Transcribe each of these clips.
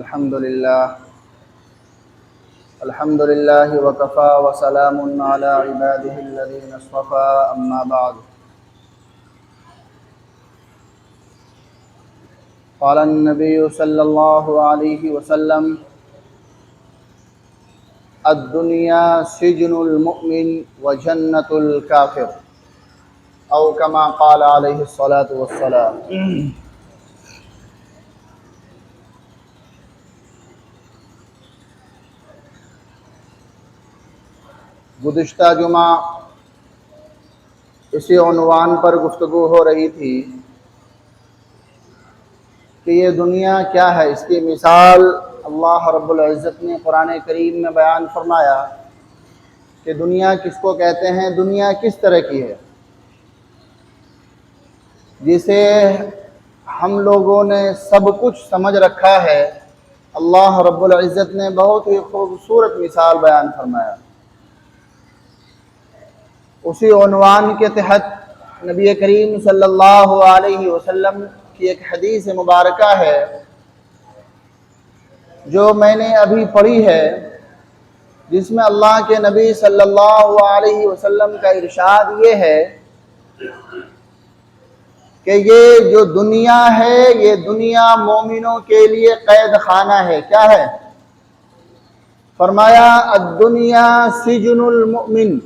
الحمد لله وكفى وسلام على عباده الذين اصطفى أما بعد. قال النبي صلى الله عليه وسلم: الدنيا سجن المؤمن وجنة الكافر، أو كما قال عليه الصلاة والسلام. گزشتہ جمعہ اسی عنوان پر گفتگو ہو رہی تھی کہ یہ دنیا کیا ہے. اس کی مثال اللہ رب العزت نے قرآن کریم میں بیان فرمایا کہ دنیا کس کو کہتے ہیں، دنیا کس طرح کی ہے، جسے ہم لوگوں نے سب کچھ سمجھ رکھا ہے. اللہ رب العزت نے بہت ہی خوبصورت مثال بیان فرمایا. اسی عنوان کے تحت نبی کریم صلی اللہ علیہ وسلم کی ایک حدیث مبارکہ ہے جو میں نے ابھی پڑھی ہے، جس میں اللہ کے نبی صلی اللہ علیہ وسلم کا ارشاد یہ ہے کہ یہ جو دنیا ہے، یہ دنیا مومنوں کے لیے قید خانہ ہے. کیا ہے؟ فرمایا الدنیا سجن المؤمن،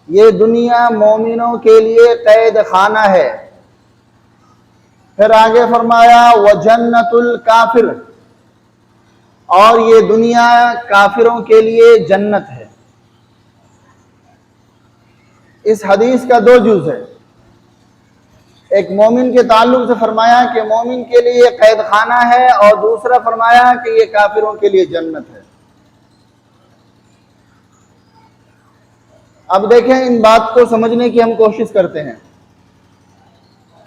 یہ دنیا مومنوں کے لیے قید خانہ ہے. پھر آگے فرمایا وجنت الکافر، اور یہ دنیا کافروں کے لیے جنت ہے. اس حدیث کا دو جز ہے. ایک مومن کے تعلق سے فرمایا کہ مومن کے لیے یہ قید خانہ ہے، اور دوسرا فرمایا کہ یہ کافروں کے لیے جنت ہے. اب دیکھیں، ان بات کو سمجھنے کی ہم کوشش کرتے ہیں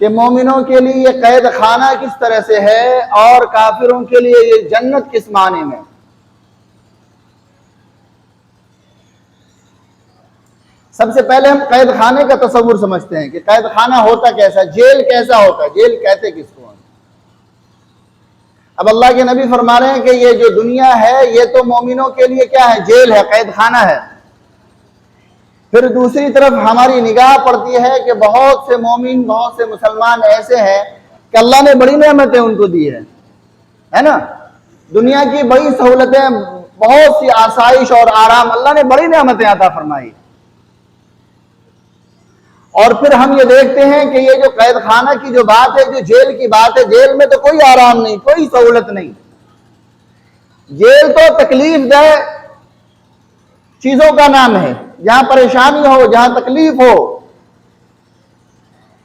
کہ مومنوں کے لیے یہ قید خانہ کس طرح سے ہے اور کافروں کے لیے یہ جنت کس معنی میں. سب سے پہلے ہم قید خانے کا تصور سمجھتے ہیں کہ قید خانہ ہوتا کیسا، جیل کیسا ہوتا ہے، جیل کہتے کس کو. اب اللہ کے نبی فرما رہے ہیں کہ یہ جو دنیا ہے یہ تو مومنوں کے لیے کیا ہے، جیل ہے، قید خانہ ہے. پھر دوسری طرف ہماری نگاہ پڑتی ہے کہ بہت سے مومن، بہت سے مسلمان ایسے ہیں کہ اللہ نے بڑی نعمتیں ان کو دی ہے نا. دنیا کی بڑی سہولتیں، بہت سی آسائش اور آرام، اللہ نے بڑی نعمتیں عطا فرمائی. اور پھر ہم یہ دیکھتے ہیں کہ یہ جو قید خانہ کی جو بات ہے، جو جیل کی بات ہے، جیل میں تو کوئی آرام نہیں، کوئی سہولت نہیں. جیل تو تکلیف دہ چیزوں کا نام ہے، جہاں پریشانی ہو، جہاں تکلیف ہو،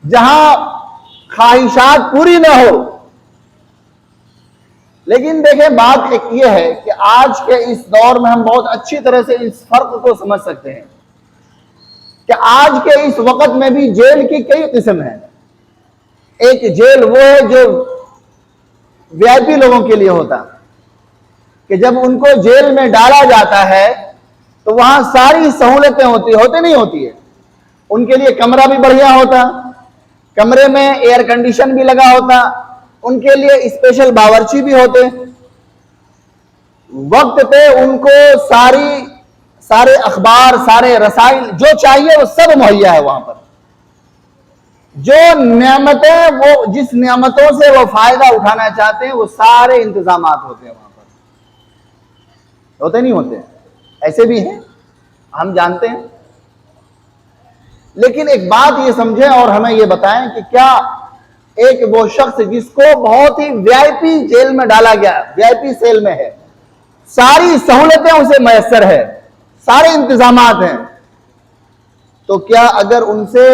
جہاں خواہشات پوری نہ ہو. لیکن دیکھیں، بات ایک یہ ہے کہ آج کے اس دور میں ہم بہت اچھی طرح سے اس فرق کو سمجھ سکتے ہیں کہ آج کے اس وقت میں بھی جیل کی کئی قسم ہیں. ایک جیل وہ ہے جو وی آئی پی لوگوں کے لیے ہوتا کہ جب ان کو جیل میں ڈالا جاتا ہے تو وہاں ساری سہولتیں ہوتے نہیں ہوتی ہے. ان کے لیے کمرہ بھی بڑھیا ہوتا، کمرے میں ایئر کنڈیشن بھی لگا ہوتا، ان کے لیے اسپیشل باورچی بھی ہوتے، وقت پہ ان کو سارے اخبار، سارے رسائل جو چاہیے وہ سب مہیا ہے وہاں پر. جو نعمتیں، وہ جس نعمتوں سے وہ فائدہ اٹھانا چاہتے ہیں، وہ سارے انتظامات ہوتے ہیں وہاں پر. ہوتے نہیں ہوتے؟ ایسے بھی ہیں، ہم جانتے ہیں. لیکن ایک بات یہ سمجھیں اور ہمیں یہ بتائیں کہ کیا ایک وہ شخص جس کو بہت ہی وی آئی پی جیل میں ڈالا گیا، وی آئی پی سیل میں ہے، ساری سہولتیں اسے میسر ہے، سارے انتظامات ہیں، تو کیا اگر ان سے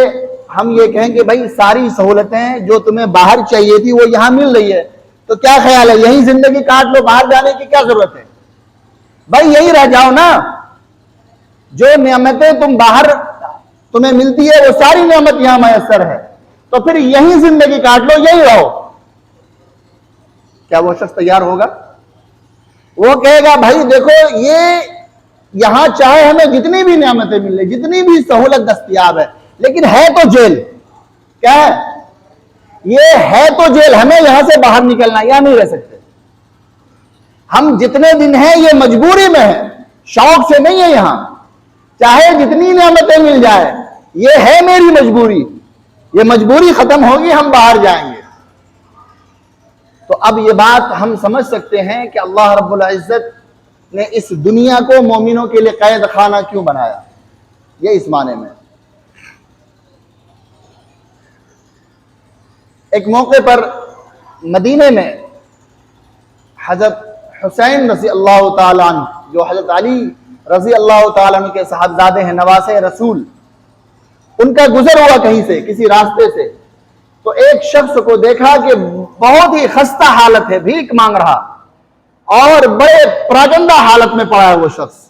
ہم یہ کہیں کہ بھائی ساری سہولتیں جو تمہیں باہر چاہیے تھی وہ یہاں مل رہی ہے، تو کیا خیال ہے یہی زندگی کاٹ لو، باہر جانے کی کیا ضرورت ہے؟ بھائی یہی رہ جاؤ نا. جو نعمتیں تمہیں ملتی ہے وہ ساری نعمت یہاں میسر ہے، تو پھر یہی زندگی کاٹ لو، یہی رہو. کیا وہ شخص تیار ہوگا؟ وہ کہے گا بھائی دیکھو، یہ یہاں چاہے ہمیں جتنی بھی نعمتیں مل رہی، جتنی بھی سہولت دستیاب ہے، لیکن ہے تو جیل. کیا ہے؟ یہ ہے تو جیل، ہمیں یہاں سے باہر نکلنا، یہاں نہیں رہ سکتے. ہم جتنے دن ہیں یہ مجبوری میں ہیں، شوق سے نہیں ہے یہاں، چاہے جتنی نعمتیں مل جائے، یہ ہے میری مجبوری، یہ مجبوری ختم ہوگی ہم باہر جائیں گے۔ تو اب یہ بات ہم سمجھ سکتے ہیں کہ اللہ رب العزت نے اس دنیا کو مومنوں کے لیے قید خانہ کیوں بنایا، یہ اس معنی میں۔ ایک موقع پر مدینے میں حضرت حسین رضی اللہ تعالیٰ عنہ، جو حضرت علی رضی اللہ تعالیٰ عنہ کے صاحبزادے ہیں، نواسے رسول، ان کا گزر ہوا کہیں سے، کسی راستے سے، تو ایک شخص کو دیکھا کہ بہت ہی خستہ حالت ہے، بھیک مانگ رہا اور بڑے پراگندہ حالت میں پڑا ہے وہ شخص۔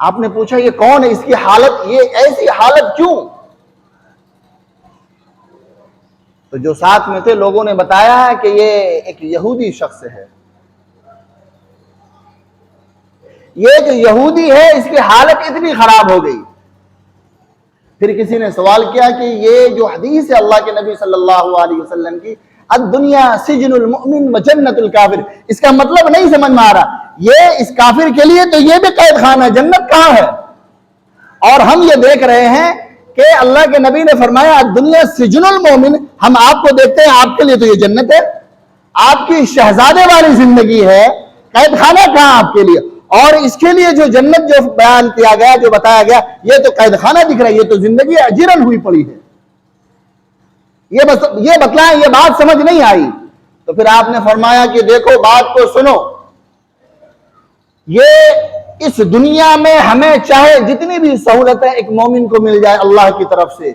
آپ نے پوچھا یہ کون ہے، اس کی حالت، یہ ایسی حالت کیوں؟ تو جو ساتھ میں تھے لوگوں نے بتایا کہ یہ ایک یہودی شخص ہے، یہ جو یہودی ہے اس کی حالت اتنی خراب ہو گئی۔ پھر کسی نے سوال کیا کہ یہ جو حدیث ہے اللہ کے نبی صلی اللہ علیہ وسلم کی، الدنیا سجن المؤمن و جنت الکافر، اس کا مطلب نہیں سمجھ میں آ رہا، یہ اس کافر کے لیے تو یہ بھی قید خانہ ہے، جنت کہاں ہے؟ اور ہم یہ دیکھ رہے ہیں کہ اللہ کے نبی نے فرمایا الدنیا سجن المؤمن، ہم آپ کو دیکھتے ہیں، آپ کے لیے تو یہ جنت ہے، آپ کی شہزادے والی زندگی ہے، قید خانہ کہاں آپ کے لیے؟ اور اس کے لیے جو جنت جو بیان کیا گیا، جو بتایا گیا، یہ تو قید خانہ دکھ رہا ہے، یہ تو زندگی اجیرن ہوئی پڑی ہے، یہ بتلائیں، یہ بات سمجھ نہیں آئی۔ تو پھر آپ نے فرمایا کہ دیکھو بات کو سنو، یہ اس دنیا میں ہمیں چاہے جتنی بھی سہولتیں ایک مومن کو مل جائے اللہ کی طرف سے،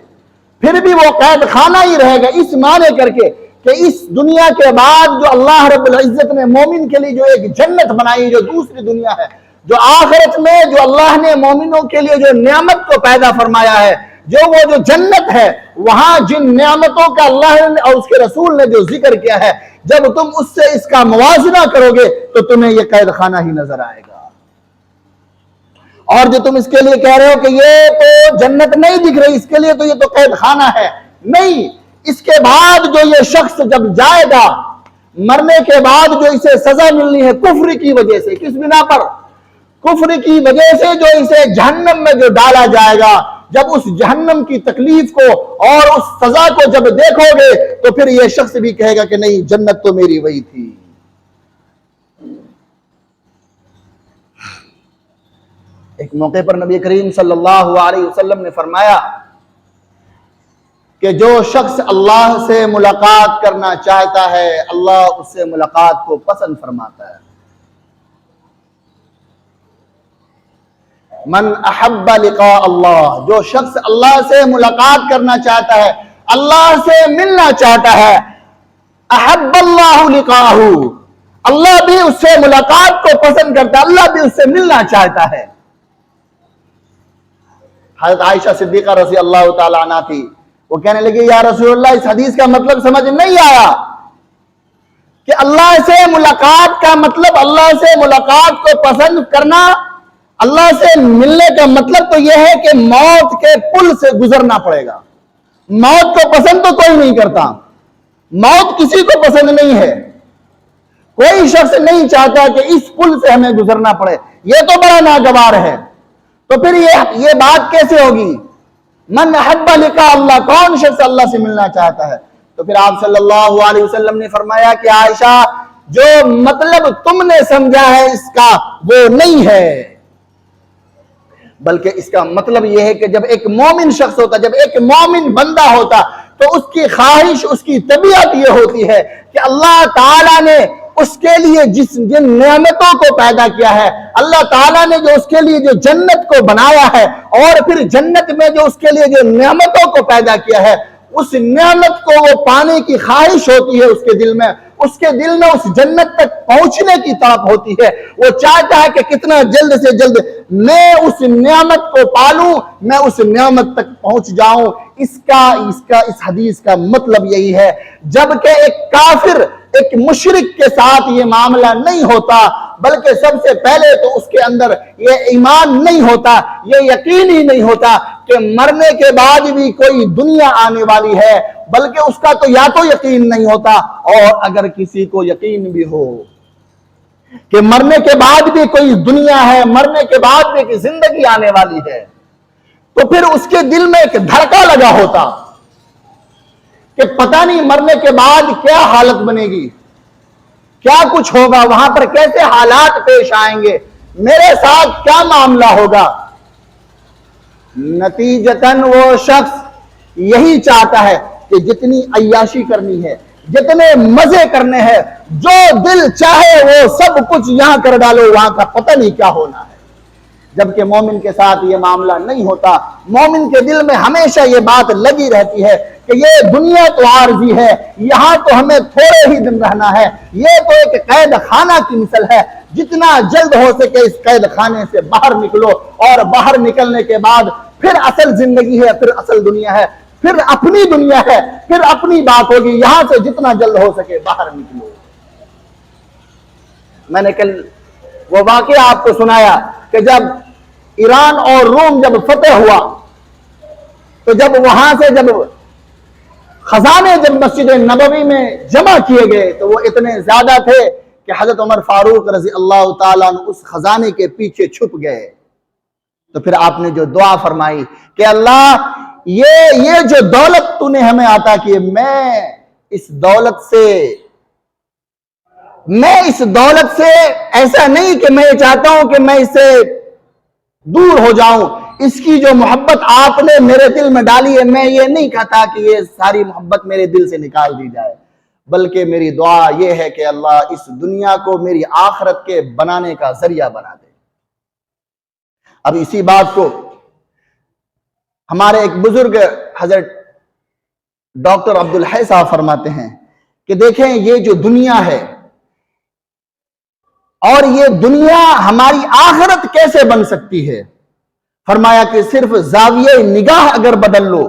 پھر بھی وہ قید خانہ ہی رہے گا، اس معنی کر کے کہ اس دنیا کے بعد جو اللہ رب العزت نے مومن کے لیے جو ایک جنت بنائی، جو دوسری دنیا ہے، جو آخرت میں جو اللہ نے مومنوں کے لیے جو نعمت کو پیدا فرمایا ہے، وہ جو جنت ہے، وہاں جن نعمتوں کا اللہ نے اور اس کے رسول نے جو ذکر کیا ہے، جب تم اس سے اس کا موازنہ کرو گے تو تمہیں یہ قید خانہ ہی نظر آئے گا۔ اور جو تم اس کے لیے کہہ رہے ہو کہ یہ تو جنت نہیں دکھ رہی، اس کے لیے تو یہ تو قید خانہ ہے، نہیں، اس کے بعد جو یہ شخص جب جائے گا، مرنے کے بعد جو اسے سزا ملنی ہے کفر کی وجہ سے، کس بنا پر؟ کفر کی وجہ سے جو اسے جہنم میں جو ڈالا جائے گا، جب اس جہنم کی تکلیف کو اور اس سزا کو جب دیکھو گے تو پھر یہ شخص بھی کہے گا کہ نہیں، جنت تو میری وہی تھی۔ ایک موقع پر نبی کریم صلی اللہ علیہ وسلم نے فرمایا کہ جو شخص اللہ سے ملاقات کرنا چاہتا ہے، اللہ اس سے ملاقات کو پسند فرماتا ہے۔ من احب لقاء اللہ، جو شخص اللہ سے ملاقات کرنا چاہتا ہے، اللہ سے ملنا چاہتا ہے، احب اللہ لقاءہ، اللہ بھی اس سے ملاقات کو پسند کرتا ہے، اللہ بھی اس سے ملنا چاہتا ہے۔ حضرت عائشہ صدیقہ رضی اللہ تعالیٰ عنہ تھی، وہ کہنے لگی یا رسول اللہ اس حدیث کا مطلب سمجھ نہیں آیا کہ اللہ سے ملاقات کا مطلب اللہ سے ملاقات کو پسند کرنا، اللہ سے ملنے کا مطلب تو یہ ہے کہ موت کے پل سے گزرنا پڑے گا۔ موت کو پسند تو کوئی نہیں کرتا، موت کسی کو پسند نہیں ہے، کوئی شخص نہیں چاہتا کہ اس پل سے ہمیں گزرنا پڑے، یہ تو بڑا ناگوار ہے۔ تو پھر یہ بات کیسے ہوگی؟ من احب لقاء اللہ، کون شخص اللہ سے ملنا چاہتا ہے؟ تو پھر آپ صلی اللہ علیہ وسلم نے فرمایا کہ عائشہ جو مطلب تم نے سمجھا ہے اس کا وہ نہیں ہے، بلکہ اس کا مطلب یہ ہے کہ جب ایک مومن شخص ہوتا، جب ایک مومن بندہ ہوتا تو اس کی خواہش، اس کی طبیعت یہ ہوتی ہے کہ اللہ تعالیٰ نے اس کے لیے جن نعمتوں کو پیدا کیا ہے، اللہ تعالیٰ نے جو اس کے لیے جو جنت کو بنایا ہے اور پھر جنت میں جو اس کے لیے جو نعمتوں کو پیدا کیا ہے، اس نعمت کو وہ پانے کی خواہش ہوتی ہے اس کے دل میں، اس کے دل میں اس جنت تک پہنچنے کی طلب ہوتی ہے، وہ چاہتا ہے کہ کتنا جلد سے جلد میں اس نعمت کو پالوں، میں اس نعمت تک پہنچ جاؤں۔ اس حدیث کا مطلب یہی ہے، جبکہ ایک کافر، ایک مشرک کے ساتھ یہ معاملہ نہیں ہوتا، بلکہ سب سے پہلے تو اس کے اندر یہ ایمان نہیں ہوتا، یہ یقین ہی نہیں ہوتا کہ کہ مرنے کے بعد بھی کوئی دنیا آنے والی ہے، بلکہ اس کا تو یا تو یقین نہیں ہوتا، اور اگر کسی کو یقین بھی ہو کہ مرنے کے بعد بھی کوئی دنیا ہے، مرنے کے بعد بھی کوئی زندگی آنے والی ہے، تو پھر اس کے دل میں ایک دھڑکا لگا ہوتا کہ پتہ نہیں مرنے کے بعد کیا حالت بنے گی، کیا کچھ ہوگا، وہاں پر کیسے حالات پیش آئیں گے، میرے ساتھ کیا معاملہ ہوگا۔ نتیجتاً وہ شخص یہی چاہتا ہے کہ جتنی عیاشی کرنی ہے، جتنے مزے کرنے ہیں، جو دل چاہے وہ سب کچھ یہاں کر ڈالو، وہاں کا پتہ نہیں کیا ہونا ہے۔ جبکہ مومن کے ساتھ یہ معاملہ نہیں ہوتا، مومن کے دل میں ہمیشہ یہ بات لگی رہتی ہے کہ یہ دنیا تو عارضی ہے، یہاں تو ہمیں تھوڑے ہی دن رہنا ہے، یہ تو ایک قید خانہ کی مثل ہے، جتنا جلد ہو سکے اس قید خانے سے باہر نکلو، اور باہر نکلنے کے بعد پھر اصل زندگی ہے، پھر اصل دنیا ہے، پھر اپنی دنیا ہے، پھر اپنی بات ہوگی، یہاں سے جتنا جلد ہو سکے باہر نکلو۔ میں نے کل وہ واقعہ آپ کو سنایا کہ جب ایران اور روم جب فتح ہوا تو جب وہاں سے جب خزانے جب مسجد نبوی میں جمع کیے گئے تو وہ اتنے زیادہ تھے کہ حضرت عمر فاروق رضی اللہ تعالیٰ عنہ اس خزانے کے پیچھے چھپ گئے۔ تو پھر آپ نے جو دعا فرمائی کہ اللہ یہ جو دولت تو نے ہمیں عطا کی، میں اس دولت سے ایسا نہیں کہ میں چاہتا ہوں کہ میں اس سے دور ہو جاؤں، اس کی جو محبت آپ نے میرے دل میں ڈالی ہے، میں یہ نہیں کہتا کہ یہ ساری محبت میرے دل سے نکال دی جائے، بلکہ میری دعا یہ ہے کہ اللہ اس دنیا کو میری آخرت کے بنانے کا ذریعہ بنا دے۔ اب اسی بات کو ہمارے ایک بزرگ حضرت ڈاکٹر عبدالحی صاحب فرماتے ہیں کہ دیکھیں یہ جو دنیا ہے اور یہ دنیا ہماری آخرت کیسے بن سکتی ہے؟ فرمایا کہ صرف زاویہ نگاہ اگر بدل لو،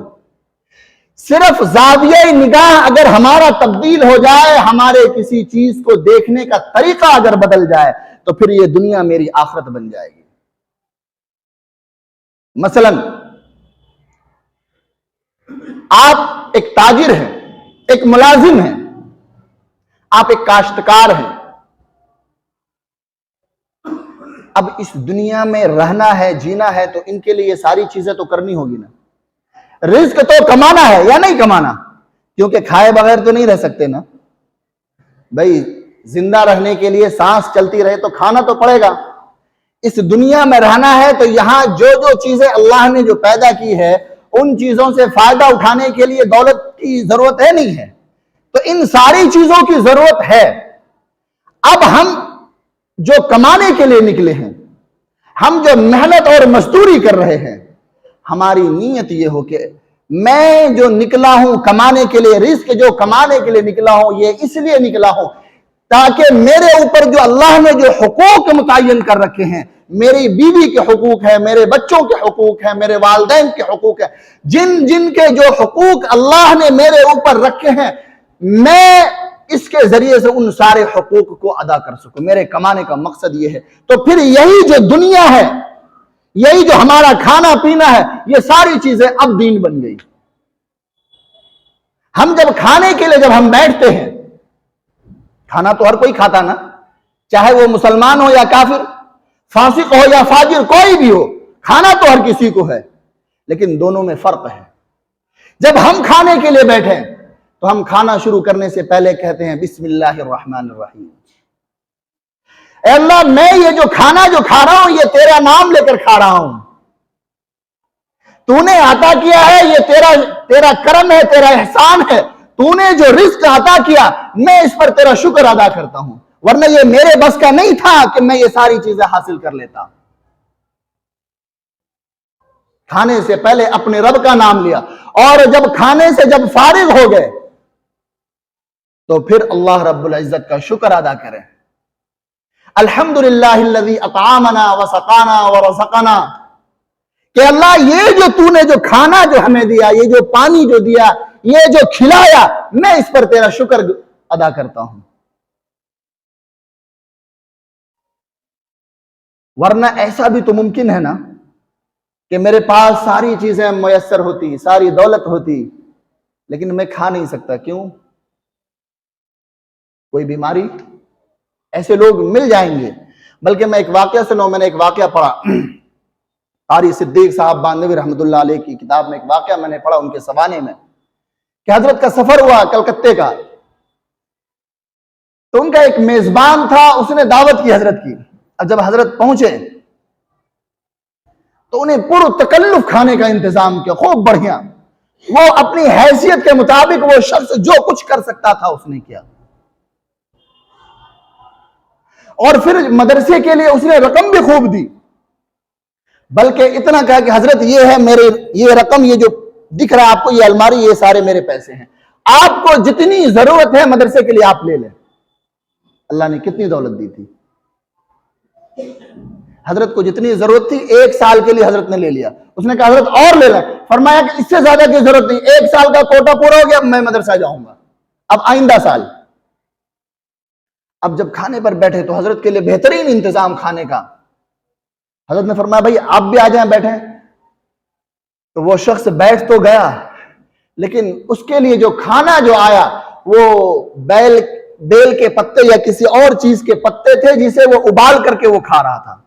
صرف زاویہ نگاہ اگر ہمارا تبدیل ہو جائے، ہمارے کسی چیز کو دیکھنے کا طریقہ اگر بدل جائے، تو پھر یہ دنیا میری آخرت بن جائے گی۔ مثلا آپ ایک تاجر ہیں، ایک ملازم ہیں، آپ ایک کاشتکار ہیں، اب اس دنیا میں رہنا ہے، جینا ہے، تو ان کے لیے یہ ساری چیزیں تو کرنی ہوگی نا۔ رزق تو کمانا ہے یا نہیں کمانا، کیونکہ کھائے بغیر تو نہیں رہ سکتے نا بھائی، زندہ رہنے کے لیے سانس چلتی رہے تو کھانا تو پڑے گا۔ اس دنیا میں رہنا ہے تو یہاں جو جو چیزیں اللہ نے جو پیدا کی ہے ان چیزوں سے فائدہ اٹھانے کے لیے دولت کی ضرورت ہے نہیں ہے، تو ان ساری چیزوں کی ضرورت ہے۔ اب ہم جو کمانے کے لیے نکلے ہیں، ہم جو محنت اور مزدوری کر رہے ہیں، ہماری نیت یہ ہو کہ میں جو نکلا ہوں کمانے کے لیے، رزق جو کمانے کے لیے نکلا ہوں، یہ اس لیے نکلا ہوں تاکہ میرے اوپر جو اللہ نے جو حقوق متعین کر رکھے ہیں، میری بیوی کے حقوق ہیں، میرے بچوں کے حقوق ہیں، میرے والدین کے حقوق ہیں، جن جن کے جو حقوق اللہ نے میرے اوپر رکھے ہیں، میں اس کے ذریعے سے ان سارے حقوق کو ادا کر سکوں۔ میرے کمانے کا مقصد یہ ہے۔ تو پھر یہی جو دنیا ہے، یہی جو ہمارا کھانا پینا ہے، یہ ساری چیزیں اب دین بن گئی۔ ہم جب کھانے کے لیے جب ہم بیٹھتے ہیں، کھانا تو ہر کوئی کھاتا نا، چاہے وہ مسلمان ہو یا کافر، فاسق ہو یا فاجر، کوئی بھی ہو، کھانا تو ہر کسی کو ہے، لیکن دونوں میں فرق ہے۔ جب ہم کھانے کے لیے بیٹھیں تو ہم کھانا شروع کرنے سے پہلے کہتے ہیں بسم اللہ الرحمن الرحیم، اے اللہ میں یہ جو کھانا جو کھا رہا ہوں یہ تیرا نام لے کر کھا رہا ہوں، تو نے عطا کیا ہے، یہ تیرا کرم ہے، تیرا احسان ہے، تو نے جو رزق عطا کیا میں اس پر تیرا شکر ادا کرتا ہوں، ورنہ یہ میرے بس کا نہیں تھا کہ میں یہ ساری چیزیں حاصل کر لیتا۔ کھانے سے پہلے اپنے رب کا نام لیا، اور جب کھانے سے جب فارغ ہو گئے تو پھر اللہ رب العزت کا شکر ادا کریں۔ الحمدللہ الذی اطعمنا وسقانا ورزقنا، کہ اللہ یہ جو تو نے جو کھانا جو ہمیں دیا، یہ جو پانی جو دیا، یہ جو کھلایا، میں اس پر تیرا شکر ادا کرتا ہوں۔ ورنہ ایسا بھی تو ممکن ہے نا کہ میرے پاس ساری چیزیں میسر ہوتی، ساری دولت ہوتی، لیکن میں کھا نہیں سکتا. کیوں؟ کوئی بیماری؟ ایسے لوگ مل جائیں گے. بلکہ میں ایک واقعہ سنوں، میں نے ایک واقعہ پڑھا، قاری صدیق صاحب باندھوی رحمۃ اللہ علیہ کی کتاب میں ایک واقعہ میں نے پڑھا ان کے سوانے میں، کہ حضرت کا سفر ہوا کلکتے کا، تو ان کا ایک میزبان تھا، اس نے دعوت کی حضرت کی. اب جب حضرت پہنچے تو انہیں پر تکلف کھانے کا انتظام کیا، خوب بڑھیا. وہ اپنی حیثیت کے مطابق وہ شخص جو کچھ کر سکتا تھا اس نے کیا. اور پھر مدرسے کے لیے اس نے رقم بھی خوب دی، بلکہ اتنا کہا کہ حضرت یہ ہے میرے، یہ رقم، یہ جو دکھ رہا ہے آپ کو، یہ الماری، یہ سارے میرے پیسے ہیں، آپ کو جتنی ضرورت ہے مدرسے کے لیے آپ لے لیں. اللہ نے کتنی دولت دی تھی حضرت کو، جتنی ضرورت تھی 1 سال کے لیے حضرت نے لے لیا. اس نے کہا حضرت اور لے لیں، فرمایا کہ اس سے زیادہ کی ضرورت نہیں، 1 سال کا کوٹا پورا ہو گیا، میں مدرسہ جاؤں گا اب آئندہ سال. اب جب کھانے پر بیٹھے تو حضرت کے لیے بہترین انتظام کھانے کا. حضرت نے فرمایا بھائی آپ بھی آ جائیں بیٹھیں. تو وہ شخص بیٹھ تو گیا، لیکن اس کے لیے جو کھانا جو آیا وہ بیل کے پتے یا کسی اور چیز کے پتے تھے جسے وہ ابال کر کے وہ کھا رہا تھا.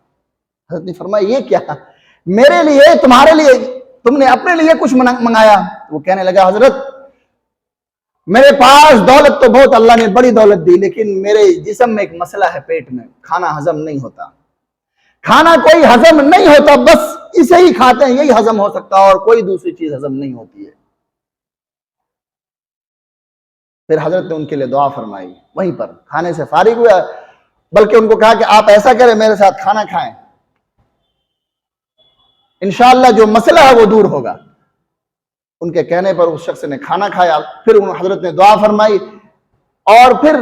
حضرت نے فرمایا یہ کیا؟ میرے لیے، تمہارے لیے، تم نے اپنے لیے کچھ منگایا؟ وہ کہنے لگا حضرت میرے پاس دولت تو بہت، اللہ نے بڑی دولت دی، لیکن میرے جسم میں ایک مسئلہ ہے، پیٹ میں کھانا ہضم نہیں ہوتا، کھانا کوئی ہضم نہیں ہوتا، بس اسے ہی کھاتے ہیں، یہی ہضم ہو سکتا اور کوئی دوسری چیز ہضم نہیں ہوتی ہے. پھر حضرت نے ان کے لیے دعا فرمائی، وہیں پر کھانے سے فارغ ہوا، بلکہ ان کو کہا کہ آپ ایسا کریں میرے ساتھ کھانا کھائیں، انشاءاللہ جو مسئلہ ہے وہ دور ہوگا. ان کے کہنے پر اس شخص نے کھانا کھایا. پھر حضرت نے دعا فرمائی، اور پھر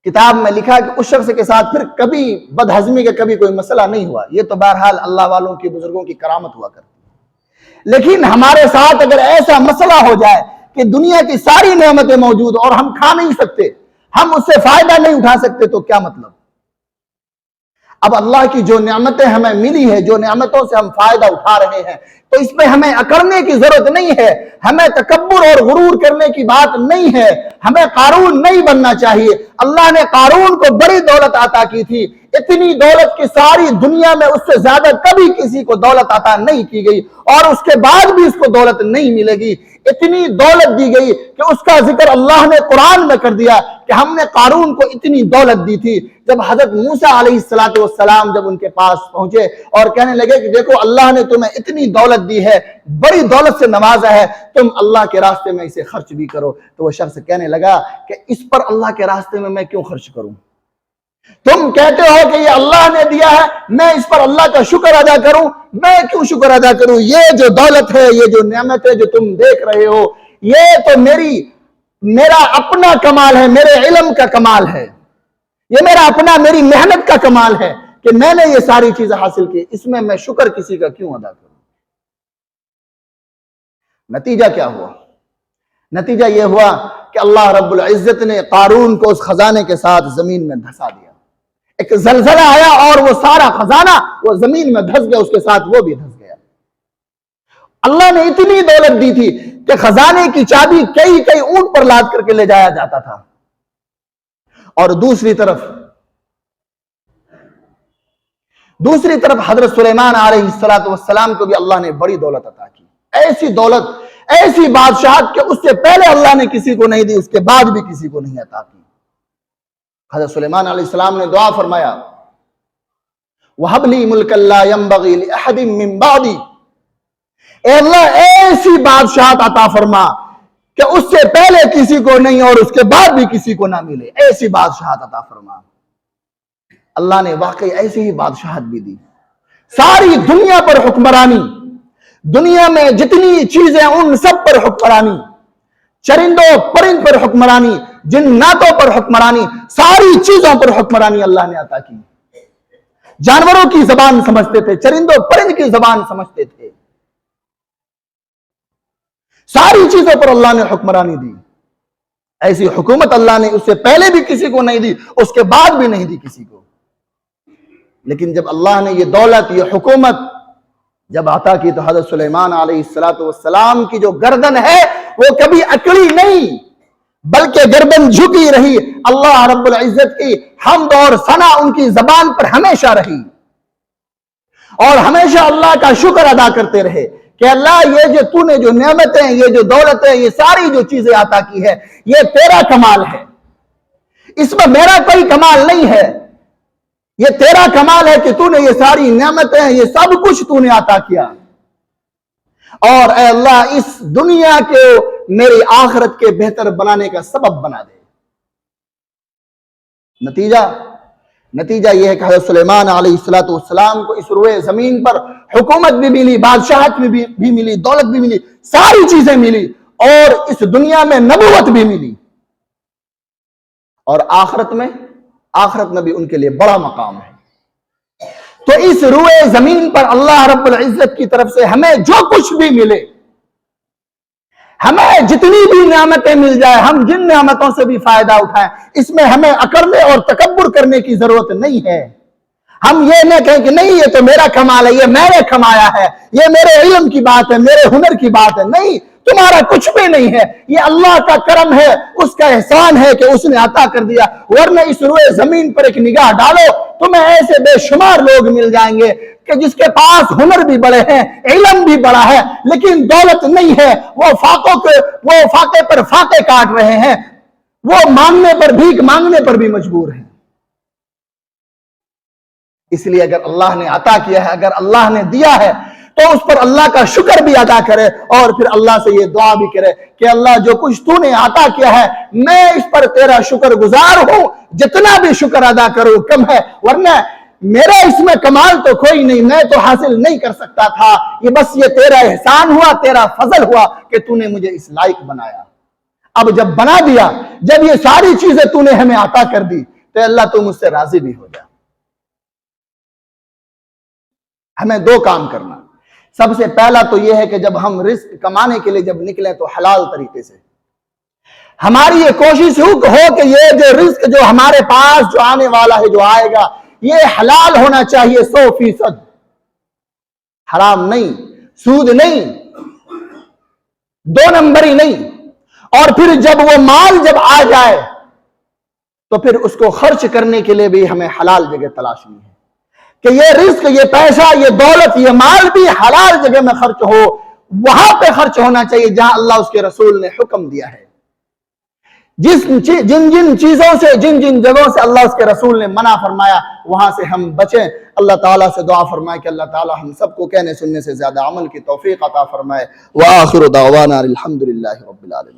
کتاب میں لکھا کہ اس شخص کے ساتھ پھر کبھی بد ہضمی کا کبھی کوئی مسئلہ نہیں ہوا. یہ تو بہرحال اللہ والوں کی، بزرگوں کی کرامت ہوا کرتی. لیکن ہمارے ساتھ اگر ایسا مسئلہ ہو جائے کہ دنیا کی ساری نعمتیں موجود اور ہم کھا نہیں سکتے، ہم اس سے فائدہ نہیں اٹھا سکتے، تو کیا مطلب؟ اب اللہ کی جو نعمتیں ہمیں ملی ہے، جو نعمتوں سے ہم فائدہ اٹھا رہے ہیں، تو اس میں ہمیں اکڑنے کی ضرورت نہیں ہے، ہمیں تکبر اور غرور کرنے کی بات نہیں ہے، ہمیں قارون نہیں بننا چاہیے. اللہ نے قارون کو بڑی دولت عطا کی تھی، اتنی دولت کی ساری دنیا میں اس سے زیادہ کبھی کسی کو دولت عطا نہیں کی گئی، اور اس کے بعد بھی اس کو دولت نہیں ملے گی. اتنی دولت دی گئی کہ اس کا ذکر اللہ نے قرآن میں کر دیا کہ ہم نے قارون کو اتنی دولت دی تھی. جب حضرت موسیٰ علیہ السلام جب ان کے پاس پہنچے اور کہنے لگے کہ دیکھو اللہ نے تمہیں اتنی دولت دی ہے، بڑی دولت سے نوازا ہے، تم اللہ کے راستے میں اسے خرچ بھی کرو. تو وہ شخص کہنے لگا کہ اس پر اللہ کے راستے میں کیوں خرچ کروں؟ تم کہتے ہو کہ یہ اللہ نے دیا ہے، میں اس پر اللہ کا شکر ادا کروں، میں کیوں شکر ادا کروں؟ یہ جو دولت ہے، یہ جو نعمت ہے جو تم دیکھ رہے ہو، یہ تو میرا اپنا کمال ہے، میرے علم کا کمال ہے، یہ میرا اپنا، میری محنت کا کمال ہے کہ میں نے یہ ساری چیزیں حاصل کی، اس میں شکر کسی کا کیوں ادا کروں؟ نتیجہ کیا ہوا؟ نتیجہ یہ ہوا کہ اللہ رب العزت نے قارون کو اس خزانے کے ساتھ زمین میں دھسا دیا. ایک زلزلہ آیا اور وہ سارا خزانہ وہ زمین میں دھس گیا، اس کے ساتھ وہ بھی دھس گیا. اللہ نے اتنی دولت دی تھی کہ خزانے کی چابی کئی اونٹ پر لاد کر کے لے جایا جاتا تھا. اور دوسری طرف حضرت سلیمان علیہ السلام کو بھی اللہ نے بڑی دولت عطا کی. ایسی دولت، ایسی بادشاہت کہ اس سے پہلے اللہ نے کسی کو نہیں دی، اس کے بعد بھی کسی کو نہیں عطا کی. حضرت سلیمان علیہ السلام نے دعا فرمایا، وَهَبْ لِي مُلْكًا لَا يَنبَغِي لِأَحَدٍ مِّن بَعْدِي، اے اللہ ایسی بادشاہت عطا فرما کہ اس سے پہلے کسی کو نہیں اور اس کے بعد بھی کسی کو نہ ملے، ایسی بادشاہت عطا فرما. اللہ نے واقعی ایسی ہی بادشاہت بھی دی. ساری دنیا پر حکمرانی، دنیا میں جتنی چیزیں ان سب پر حکمرانی، چرندوں پرند پر حکمرانی، جناتوں پر حکمرانی، ساری چیزوں پر حکمرانی اللہ نے عطا کی. جانوروں کی زبان سمجھتے تھے، چرندوں پرند کی زبان سمجھتے تھے، ساری چیزوں پر اللہ نے حکمرانی دی. ایسی حکومت اللہ نے اس سے پہلے بھی کسی کو نہیں دی، اس کے بعد بھی نہیں دی کسی کو. لیکن جب اللہ نے یہ دولت، یہ حکومت جب عطا کی تو حضرت سلیمان علیہ السلام کی جو گردن ہے وہ کبھی اکڑی نہیں بلکہ گردن جھکی رہی. اللہ رب العزت کی حمد اور ثنا ان کی زبان پر ہمیشہ رہی اور ہمیشہ اللہ کا شکر ادا کرتے رہے کہ اللہ یہ جو تو نے جو نعمتیں یہ جو دولتیں یہ ساری جو چیزیں عطا کی ہے یہ تیرا کمال ہے, اس میں میرا کوئی کمال نہیں ہے, یہ تیرا کمال ہے کہ تو نے یہ ساری نعمتیں یہ سب کچھ تو نے عطا کیا, اور اے اللہ اس دنیا کے میری آخرت کے بہتر بنانے کا سبب بنا دے. نتیجہ یہ ہے کہ حضرت سلیمان علیہ السلام کو اس روئے زمین پر حکومت بھی ملی, بادشاہت بھی ملی, دولت بھی ملی, ساری چیزیں ملی, اور اس دنیا میں نبوت بھی ملی, اور آخرت میں بھی ان کے لیے بڑا مقام ہے. تو اس روئے زمین پر اللہ رب العزت کی طرف سے ہمیں جو کچھ بھی ملے, ہمیں جتنی بھی نعمتیں مل جائے, ہم جن نعمتوں سے بھی فائدہ اٹھائیں, اس میں ہمیں اکڑنے اور تکبر کرنے کی ضرورت نہیں ہے. ہم یہ نہ کہیں کہ نہیں یہ تو میرا کمال ہے, یہ میں نے کمایا ہے, یہ میرے علم کی بات ہے, میرے ہنر کی بات ہے. نہیں, تمہارا کچھ بھی نہیں ہے, یہ اللہ کا کرم ہے, اس کا احسان ہے کہ اس نے عطا کر دیا. ورنہ اس روئے زمین پر ایک نگاہ ڈالو, تمہیں ایسے بے شمار لوگ مل جائیں گے کہ جس کے پاس ہنر بھی بڑے ہیں, علم بھی بڑا ہے, لیکن دولت نہیں ہے. وہ فاقے پر فاقے کاٹ رہے ہیں, وہ مانگنے پر بھیک مانگنے پر بھی مجبور ہیں. اس لیے اگر اللہ نے عطا کیا ہے, اگر اللہ نے دیا ہے, تو اس پر اللہ کا شکر بھی ادا کرے, اور پھر اللہ سے یہ دعا بھی کرے کہ اللہ جو کچھ تو نے عطا کیا ہے میں اس پر تیرا شکر گزار ہوں, جتنا بھی شکر ادا کروں کم ہے, ورنہ میرا اس میں کمال تو کوئی نہیں, میں تو حاصل نہیں کر سکتا تھا, یہ بس یہ تیرا احسان ہوا, تیرا فضل ہوا کہ تو نے مجھے اس لائق بنایا. اب جب بنا دیا, جب یہ ساری چیزیں تو نے ہمیں عطا کر دی, تو اللہ تو مجھ سے راضی بھی ہو جا. ہمیں دو کام کرنا. سب سے پہلا تو یہ ہے کہ جب ہم رزق کمانے کے لیے جب نکلیں تو حلال طریقے سے. ہماری یہ کوشش ہو کہ یہ جو رزق جو ہمارے پاس جو آنے والا ہے, جو آئے گا, یہ حلال ہونا چاہیے 100%. حرام نہیں, سود نہیں, 2 نمبری نہیں. اور پھر جب وہ مال جب آ جائے تو پھر اس کو خرچ کرنے کے لیے بھی ہمیں حلال جگہ تلاشنی ہے کہ یہ رزق, یہ پیسہ, یہ دولت, یہ مال بھی حلال جگہ میں خرچ ہو. وہاں پہ خرچ ہونا چاہیے جہاں اللہ اس کے رسول نے حکم دیا ہے. جن چیزوں سے, جن جگہوں سے اللہ اس کے رسول نے منع فرمایا, وہاں سے ہم بچیں. اللہ تعالیٰ سے دعا فرمائے کہ اللہ تعالیٰ ہم سب کو کہنے سننے سے زیادہ عمل کی توفیق عطا فرمائے. وآخر دعوانا الحمدللہ رب العالمین.